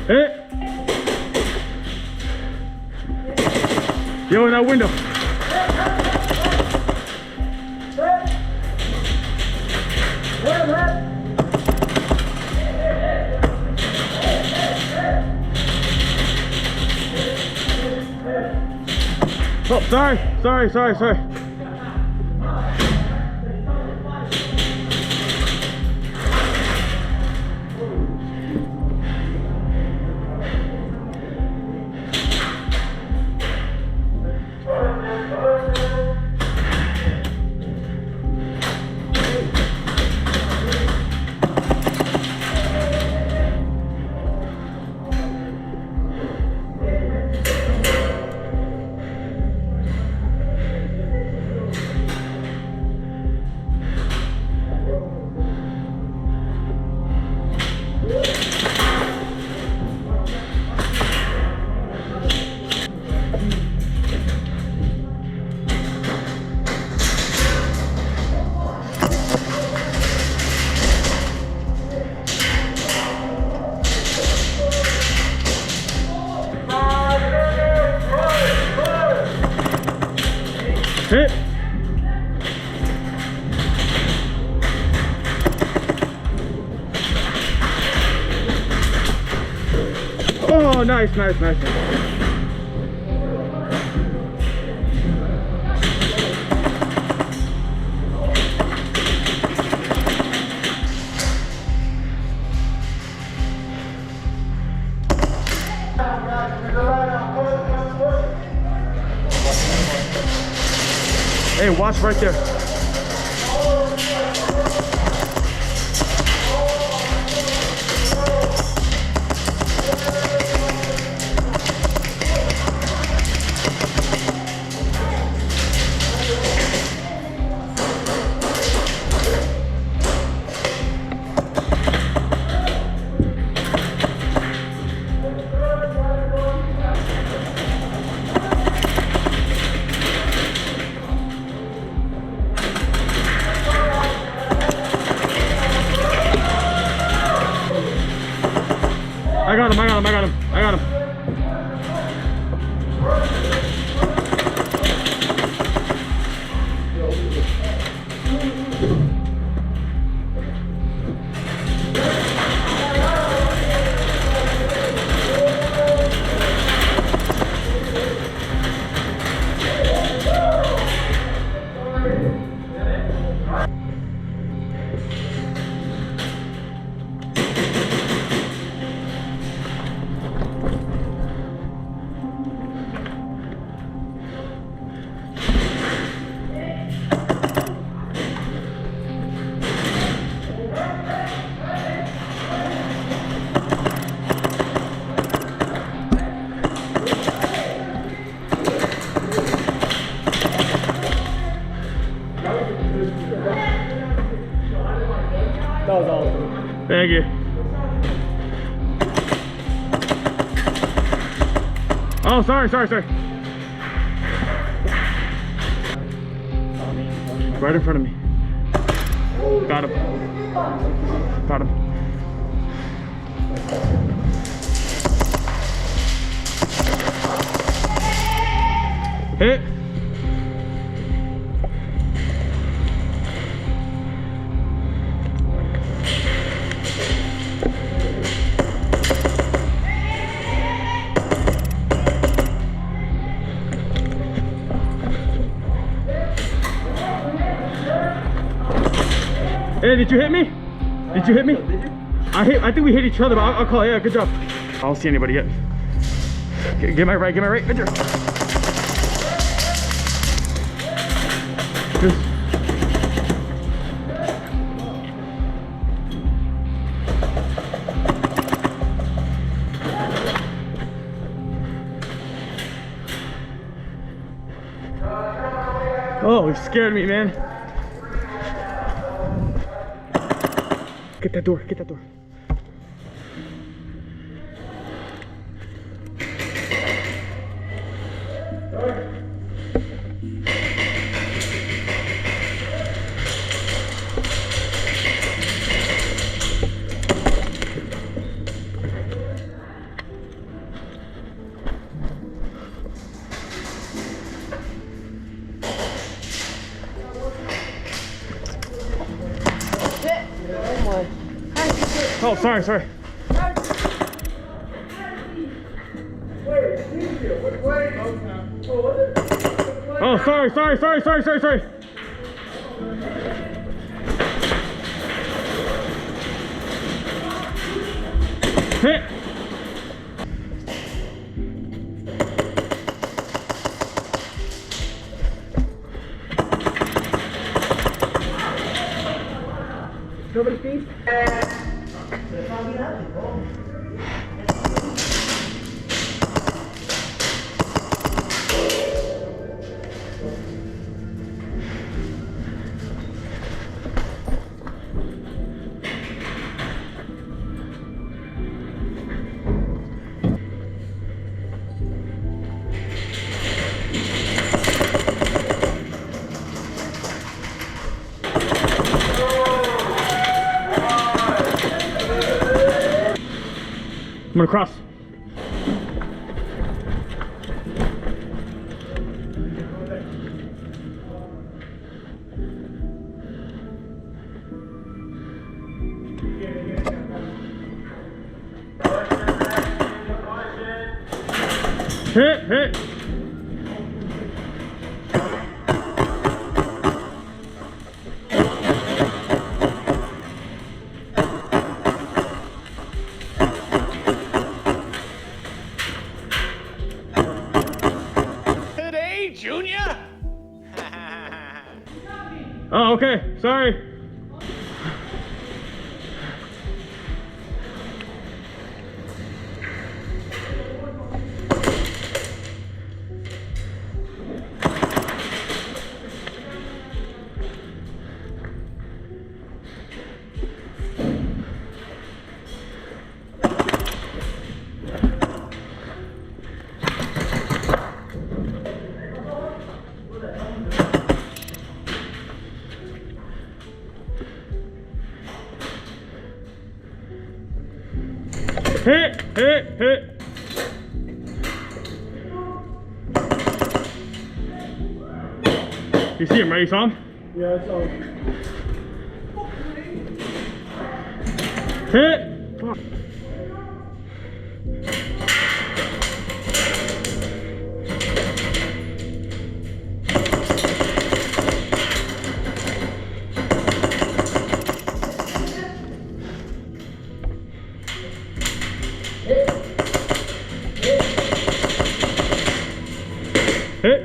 Hit. Yo, in that window. Oh, sorry. Hit. Oh, nice. Hey, watch right there. I got him. That was awesome. Thank you. Oh, sorry. Right in front of me. Got him. Hit. Hey, did you hit me? I think we hit each other, but I'll call. Yeah, good job. I don't see anybody yet. Get my right. Good job. Oh, you scared me, man. Get that door. Oh, sorry, sorry. Oh, sorry, sorry, sorry, sorry, sorry, sorry. Hit. Nobody speaks? I'm gonna cross. Hit. Today, Junior? Oh, okay. Sorry. Hit. You see him, right? You saw him? Yeah, it's all. Hit. Fuck. Hit.